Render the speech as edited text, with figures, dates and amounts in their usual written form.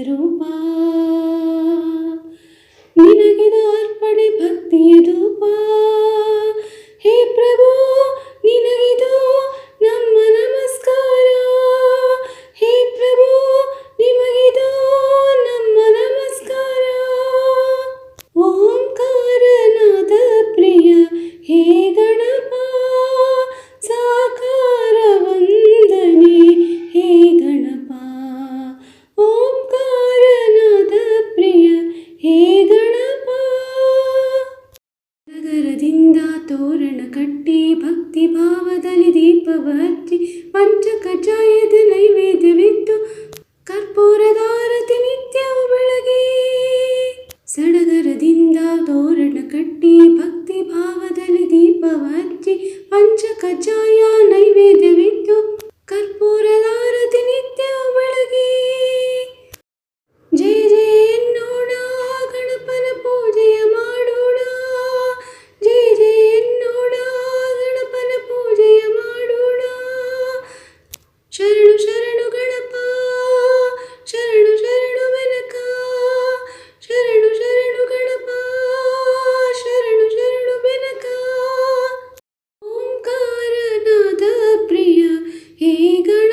ರೂಪ ನಿನಗಿದ ಅರ್ಪಣೆ ಭಕ್ತಿಯ ಧೂಪ ಹೇ ಪ್ರಭು ನಿನಗಿದು ನಮ್ಮ ನಮಸ್ಕಾರ ಹೇ ಪ್ರಭು ನಿಮಗಿದು ನಮ್ಮ ನಮಸ್ಕಾರ ಓಂಕಾರನಾದ ಪ್ರಿಯ ಹೇ ಗಣಪ ಸಾಕಾರ ವಂದನೆ ಹೇ ಗಣಪ ಓಂಕಾರನಾದ ಪ್ರಿಯ ಹೇ ಗಣಪ ನಗರದಿಂದ ತೋರಣ ಕಟ್ಟಿ ಭಕ್ತಿ ಭಾವದಲ್ಲಿ ದೀಪವ ಹಚ್ಚಿ ಪಂಚಕಜ್ಜಾಯದ ನೈವೇದ್ಯವಿತ್ತು ಕರ್ಪೂರದ ಆರತಿ ನಿತ್ಯವೂ ಬೆಳಗಿ ಸಡಗರದಿಂದ ತೋರಣ ಕಟ್ಟಿ ಭಕ್ತಿ ಭಾವದಲ್ಲಿ ದೀಪವ ಹಚ್ಚಿ ಪಂಚಕಜ್ಜಾಯ ನೈವೇದ್ಯವಿತ್ತು ಕರ್ಪೂರದ ಆರತಿ ನಿತ್ಯವೂ ಬೆಳಗಿ ಜಯ ಜಯ ಎನ್ನೋಣ ಗಣಪನ ಪೂಜೆಯ ಮಾಡೋಣ ಜಯ ಜಯ ಎನ್ನೋಣ ಗಣಪನ ಪೂಜೆಯ ಮಾಡೋಣ ಶರಣು ಶರಣು ಗಣಪ ಶರಣು ಶರಣು ಮೆನಕ ಶರಣು ಶರಣು ಗಣಪ ಶರಣು ಶರಣು ಮೆನಕ ಓಂಕಾರನಾದ ಪ್ರಿಯ ಹೇ ಗಣ